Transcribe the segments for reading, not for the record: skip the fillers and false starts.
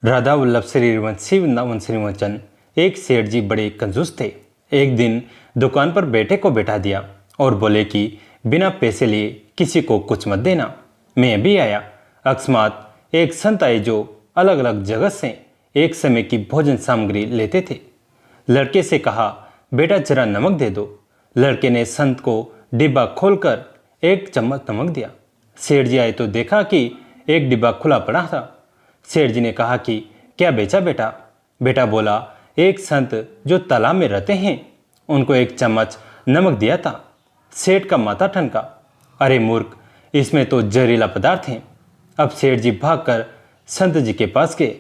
राधा वल्लभ श्री वंशी वृंदावन श्रीवचन। एक सेठ जी बड़े कंजूस थे। एक दिन दुकान पर बेटे को बैठा दिया और बोले कि बिना पैसे लिए किसी को कुछ मत देना। मैं भी आया। अकस्मात एक संत आए जो अलग अलग जगह से एक समय की भोजन सामग्री लेते थे। लड़के से कहा, बेटा जरा नमक दे दो। लड़के ने संत को डिब्बा खोलकर एक चम्मच नमक दिया। सेठ जी आए तो देखा कि एक डिब्बा खुला पड़ा था। सेठ जी ने कहा कि क्या बेचा बेटा? बेटा बोला, एक संत जो तालाब में रहते हैं उनको एक चम्मच नमक दिया था। सेठ का माथा ठनका, अरे मूर्ख, इसमें तो जहरीला पदार्थ है। अब सेठ जी भागकर संत जी के पास गए।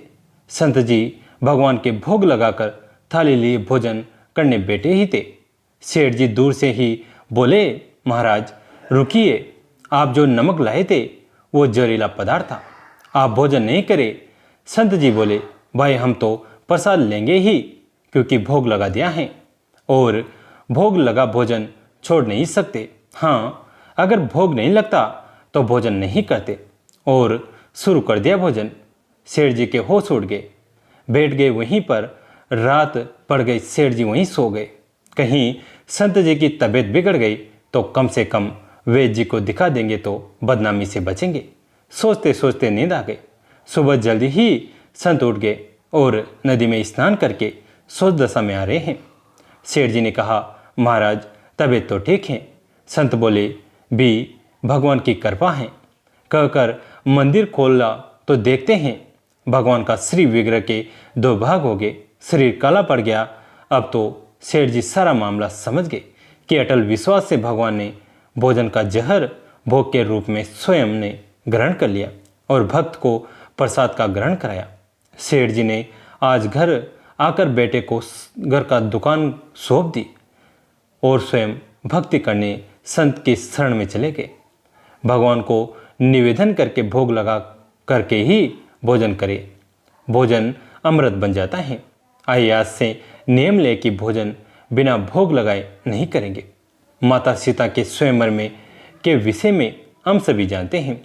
संत जी भगवान के भोग लगाकर थाली लिए भोजन करने बैठे ही थे। सेठ जी दूर से ही बोले, महाराज रुकिए, आप जो नमक लाए थे वो जहरीला पदार्थ था, आप भोजन नहीं करें। संत जी बोले, भाई हम तो प्रसाद लेंगे ही, क्योंकि भोग लगा दिया है और भोग लगा भोजन छोड़ नहीं सकते। हाँ, अगर भोग नहीं लगता तो भोजन नहीं करते। और शुरू कर दिया भोजन। सेठ जी के होश उड़ गए, बैठ गए वहीं पर। रात पड़ गई, सेठ जी वहीं सो गए। कहीं संत जी की तबीयत बिगड़ गई तो कम से कम वैद्य जी को दिखा देंगे तो बदनामी से बचेंगे। सोचते सोचते नींद आ गई। सुबह जल्दी ही संत उठ गए और नदी में स्नान करके सोच दशा में आ रहे हैं। सेठ जी ने कहा, महाराज तबीयत तो ठीक है। संत बोले, भी भगवान की कृपा है। कहकर मंदिर खोला तो देखते हैं भगवान का श्री विग्रह के दो भाग हो गए, शरीर काला पड़ गया। अब तो सेठ जी सारा मामला समझ गए कि अटल विश्वास से भगवान ने भोजन का जहर भोग के रूप में स्वयं ने ग्रहण कर लिया और भक्त को प्रसाद का ग्रहण कराया। सेठ जी ने आज घर आकर बेटे को घर का दुकान सौंप दी और स्वयं भक्ति करने संत की शरण में चले गए। भगवान को निवेदन करके भोग लगा करके ही भोजन करे, भोजन अमृत बन जाता है। आइए आज से नियम ले कि भोजन बिना भोग लगाए नहीं करेंगे। माता सीता के स्वयंवर में के विषय में हम सभी जानते हैं।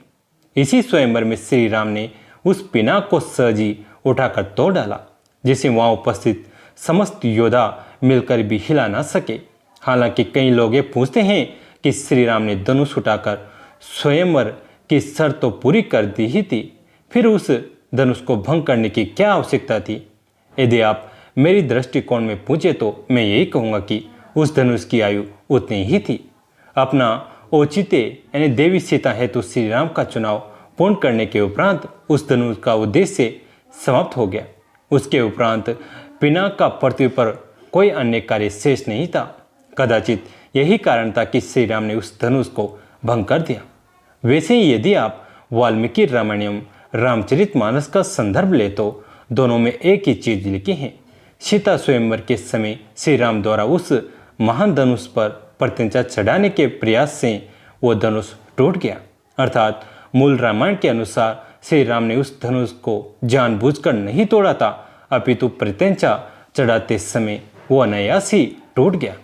इसी स्वयंवर में श्री राम ने उस पिनाक को सहजी उठाकर तोड़ डाला, जिसे वहां उपस्थित समस्त योद्धा मिलकर भी हिला ना सके। हालांकि कई लोग ये पूछते हैं कि श्री राम ने धनुष उठाकर स्वयंवर की शर्त तो पूरी कर दी ही थी, फिर उस धनुष को भंग करने की क्या आवश्यकता थी? यदि आप मेरी दृष्टिकोण में पूछे तो मैं यही कहूँगा कि उस धनुष की आयु उतनी ही थी। अपना औचित्य यानी देवी सीता हेतु श्री राम का चुनाव पूर्ण करने के उपरांत उस धनुष का उद्देश्य समाप्त हो गया। उसके उपरांत पिनाक का पृथ्वी पर कोई अन्य कार्य शेष नहीं था। कदाचित यही कारण था कि श्री राम ने उस धनुष को भंग कर दिया। वैसे ही यदि आप वाल्मीकि रामायणम रामचरितमानस का संदर्भ ले तो दोनों में एक ही चीज लिखी है। सीता स्वयंवर के समय श्री राम द्वारा उस महान धनुष पर प्रत्यंचा चढ़ाने के प्रयास से वो धनुष टूट गया। अर्थात मूल रामायण के अनुसार श्री राम ने उस धनुष को जानबूझकर नहीं तोड़ा था, अपितु प्रत्यंचा चढ़ाते समय वो अनायास ही टूट गया।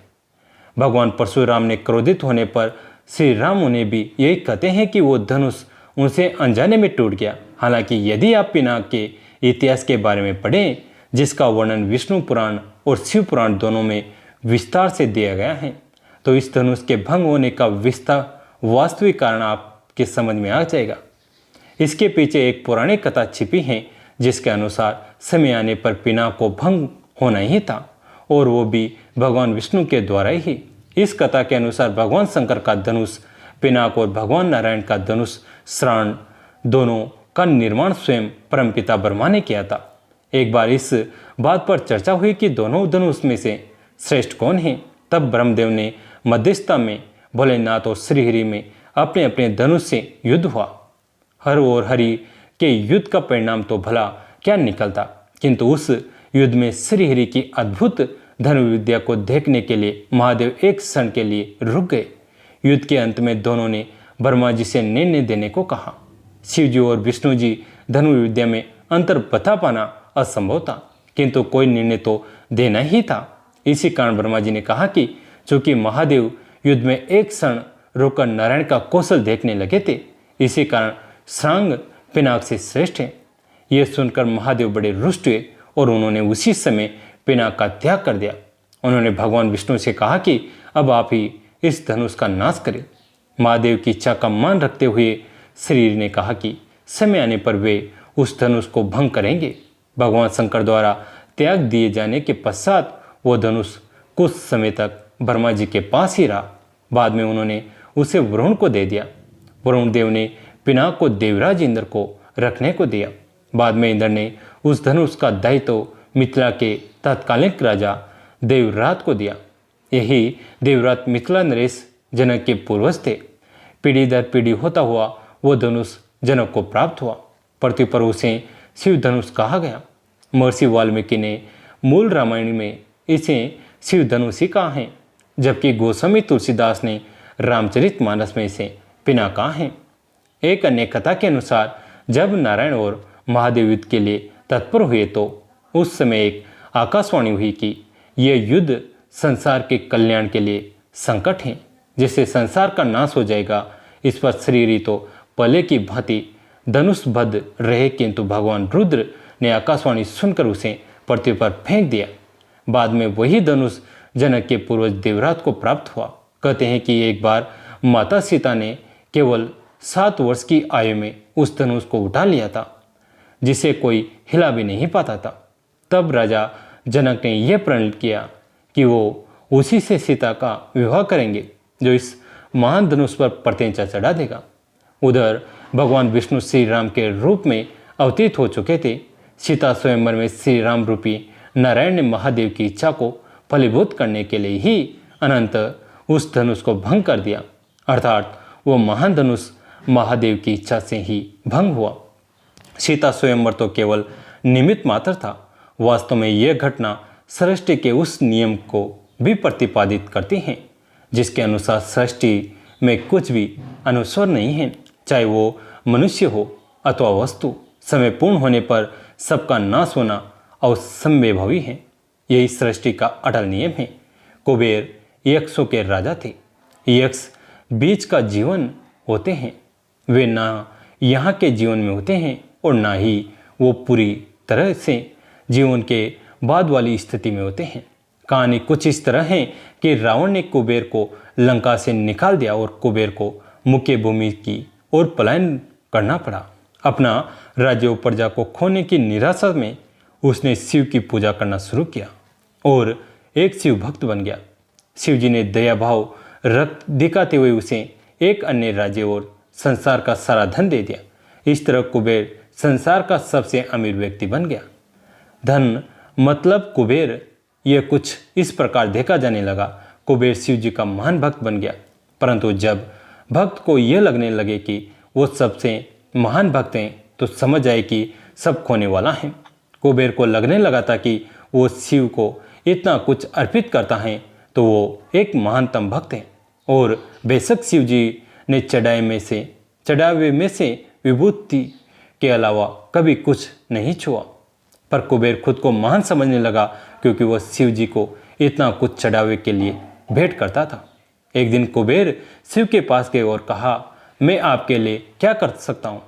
भगवान परशुराम ने क्रोधित होने पर श्री राम उन्हें भी यही कहते हैं कि वो धनुष उनसे अनजाने में टूट गया। हालांकि यदि आप पिनाक के इतिहास के बारे में पढ़ें, जिसका वर्णन विष्णु पुराण और शिव पुराण दोनों में विस्तार से दिया गया है, तो इस धनुष के भंग होने का वास्तविक कारण आपके समझ में आ जाएगा। इसके पीछे एक पौराणिक कथा छिपी है, जिसके अनुसार समय आने पर पिनाक को भंग होना ही था, और वो भी भगवान विष्णु के द्वारा ही। इस कथा के अनुसार भगवान शंकर का धनुष पिनाक और भगवान नारायण का धनुष श्राण दोनों का निर्माण स्वयं परमपिता ब्रह्मा ने किया था। एक बार इस बात पर चर्चा हुई कि दोनों धनुष में से श्रेष्ठ कौन है। तब ब्रह्मदेव ने मध्यस्थता में भोलेनाथ और श्रीहरि में अपने अपने धनुष से युद्ध हुआ। हर और हरि के युद्ध का परिणाम तो भला क्या निकलता, किंतु उस युद्ध में श्रीहरि की अद्भुत धनुर्विद्या को देखने के लिए महादेव एक क्षण के लिए रुक गए। युद्ध के अंत में दोनों ने ब्रह्मा जी से निर्णय देने को कहा। शिव जी और विष्णु जी धनुर्विद्या में अंतर बता पाना असंभव था, किंतु कोई निर्णय तो देना ही था। इसी कारण ब्रह्मा जी ने कहा कि चूंकि महादेव युद्ध में एक क्षण रुककर नारायण का कौशल देखने लगे थे, इसी कारण श्रांग पिनाक से श्रेष्ठ है। यह सुनकर महादेव बड़े रुष्ट हुए और उन्होंने उसी समय पिनाक का त्याग कर दिया। उन्होंने भगवान विष्णु से कहा कि अब आप ही इस धनुष का नाश करें। महादेव की इच्छा का मान रखते हुए शरीर ने कहा कि समय आने पर वे उस धनुष को भंग करेंगे। भगवान शंकर द्वारा त्याग दिए जाने के पश्चात वो धनुष कुछ समय तक ब्रह्मा जी के पास ही रहा। बाद में उन्होंने उसे वरुण को दे दिया। वरुण देव ने पिनाक को देवराज इंद्र को रखने को दिया। बाद में इंद्र ने उस धनुष का दायित्व मिथिला के तत्कालीन राजा देवरात को दिया। यही देवरात मिथिला नरेश जनक के पूर्वज थे। पीढ़ी दर पीढ़ी होता हुआ वो धनुष जनक को प्राप्त हुआ। पृथ्वी पर उसे शिव धनुष कहा गया। महर्षि वाल्मीकि ने मूल रामायण में इसे शिव धनुष ही कहा है, जबकि गोस्वामी तुलसीदास ने रामचरितमानस में इसे पिनाक कहा है। एक अन्य कथा के अनुसार जब नारायण और महादेव युद्ध के लिए तत्पर हुए तो उस समय एक आकाशवाणी हुई कि यह युद्ध संसार के कल्याण के लिए संकट है, जिससे संसार का नाश हो जाएगा। इस पर शरीर तो पहले की भांति धनुषबद्ध रहे, किंतु भगवान रुद्र ने आकाशवाणी सुनकर उसे पृथ्वी पर फेंक दिया। बाद में वही धनुष जनक के पूर्वज देवरात को प्राप्त हुआ। कहते हैं कि एक बार माता सीता ने केवल 7 वर्ष की आयु में उस धनुष को उठा लिया था, जिसे कोई हिला भी नहीं पाता था। तब राजा जनक ने यह प्रण किया कि वो उसी से सीता का विवाह करेंगे, जो इस महान धनुष पर प्रत्यंचा चढ़ा देगा। उधर भगवान विष्णु श्री राम के रूप में अवतीत हो चुके थे। सीता स्वयंवर में श्री राम रूपी नारायण ने महादेव की इच्छा को फलीभूत करने के लिए ही अनंत उस धनुष को भंग कर दिया, अर्थात वो महान धनुष महादेव की इच्छा से ही भंग हुआ। सीता स्वयंवर तो केवल निमित्त मात्र था। वास्तव में यह घटना सृष्टि के उस नियम को भी प्रतिपादित करती है, जिसके अनुसार सृष्टि में कुछ भी अनुस्वर नहीं है, चाहे वो मनुष्य हो अथवा वस्तु। समय पूर्ण होने पर सबका नाश होना असंभवी है। यही सृष्टि का अटल नियम है। कुबेर यक्षों के राजा थे। यक्ष बीच का जीवन होते हैं। वे ना यहाँ के जीवन में होते हैं और ना ही वो पूरी तरह से जीवन के बाद वाली स्थिति में होते हैं। कहानी कुछ इस तरह है कि रावण ने कुबेर को लंका से निकाल दिया और कुबेर को मुख्य भूमि की ओर पलायन करना पड़ा। अपना राज्य और प्रजा को खोने की निराशा में उसने शिव की पूजा करना शुरू किया और एक शिव भक्त बन गया। शिव जी ने दया भाव रख दिखाते हुए उसे एक अन्य राज्य और संसार का सारा धन दे दिया। इस तरह कुबेर संसार का सबसे अमीर व्यक्ति बन गया। धन मतलब कुबेर, यह कुछ इस प्रकार देखा जाने लगा। कुबेर शिव जी का महान भक्त बन गया, परंतु जब भक्त को यह लगने लगे कि वो सबसे महान भक्त हैं तो समझ आए कि सब खोने वाला है। कुबेर को लगने लगा था कि वो शिव को इतना कुछ अर्पित करता है तो वो एक महानतम भक्त है और बेशक शिव जी ने चढ़ावे में से विभूति के अलावा कभी कुछ नहीं छुआ। पर कुबेर खुद को महान समझने लगा क्योंकि वह शिव जी को इतना कुछ चढ़ावे के लिए भेंट करता था। एक दिन कुबेर शिव के पास गए और कहा, मैं आपके लिए क्या कर सकता हूँ?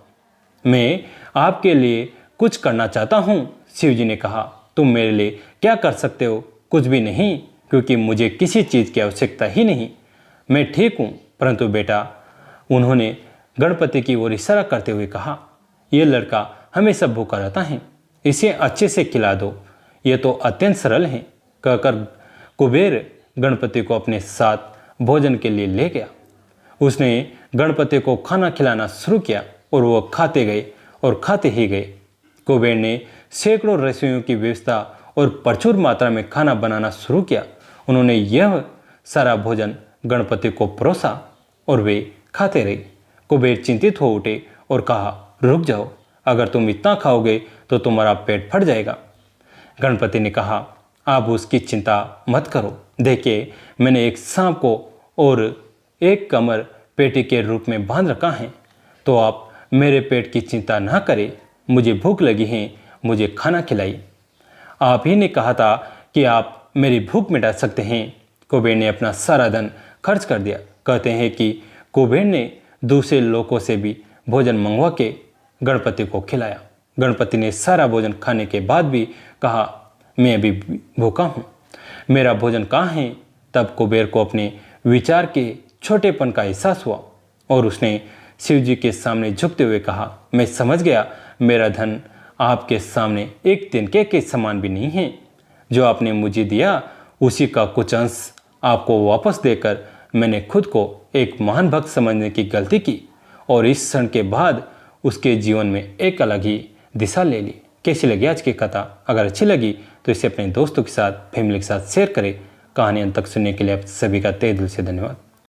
मैं आपके लिए कुछ करना चाहता हूँ। शिव जी ने कहा, तुम मेरे लिए क्या कर सकते हो? कुछ भी नहीं, क्योंकि मुझे किसी चीज़ की आवश्यकता ही नहीं। मैं ठीक हूँ। परंतु बेटा, उन्होंने गणपति की ओर इशारा करते हुए कहा, यह लड़का हमेशा भूखा रहता है, इसे अच्छे से खिला दो, यह तो अत्यंत सरल है। कहकर कुबेर गणपति को अपने साथ भोजन के लिए ले गया। उसने गणपति को खाना खिलाना शुरू किया और वह खाते गए और खाते ही गए। कुबेर ने सैकड़ों रसोइयों की व्यवस्था और प्रचुर मात्रा में खाना बनाना शुरू किया। उन्होंने यह सारा भोजन गणपति को परोसा और वे खाते रहे। कुबेर चिंतित हो उठे और कहा, रुक जाओ, अगर तुम इतना खाओगे तो तुम्हारा पेट फट जाएगा। गणपति ने कहा, आप उसकी चिंता मत करो। देखिए, मैंने एक सांप को और एक कमर पेटी के रूप में बांध रखा है, तो आप मेरे पेट की चिंता ना करें। मुझे भूख लगी है, मुझे खाना खिलाइए। आप ही ने कहा था कि आप मेरी भूख मिटा सकते हैं। कुबेर ने अपना सारा धन खर्च कर दिया। कहते हैं कि कुबेर ने दूसरे लोगों से भी भोजन मंगवा के गणपति को खिलाया। गणपति ने सारा भोजन खाने के बाद भी कहा, मैं अभी भूखा हूँ, मेरा भोजन कहाँ है। तब कुबेर को अपने विचार के छोटेपन का एहसास हुआ और उसने शिव जी के सामने झुकते हुए कहा, मैं समझ गया, मेरा धन आपके सामने एक तिनके के समान भी नहीं है। जो आपने मुझे दिया उसी का कुछ अंश आपको वापस देकर मैंने खुद को एक महान भक्त समझने की गलती की और इस क्षण के बाद उसके जीवन में एक अलग ही दिशा ले ली। कैसी लगी आज की कथा? अगर अच्छी लगी तो इसे अपने दोस्तों के साथ, फैमिली के साथ शेयर करें। कहानी अंत तक सुनने के लिए आप सभी का तहे दिल से धन्यवाद।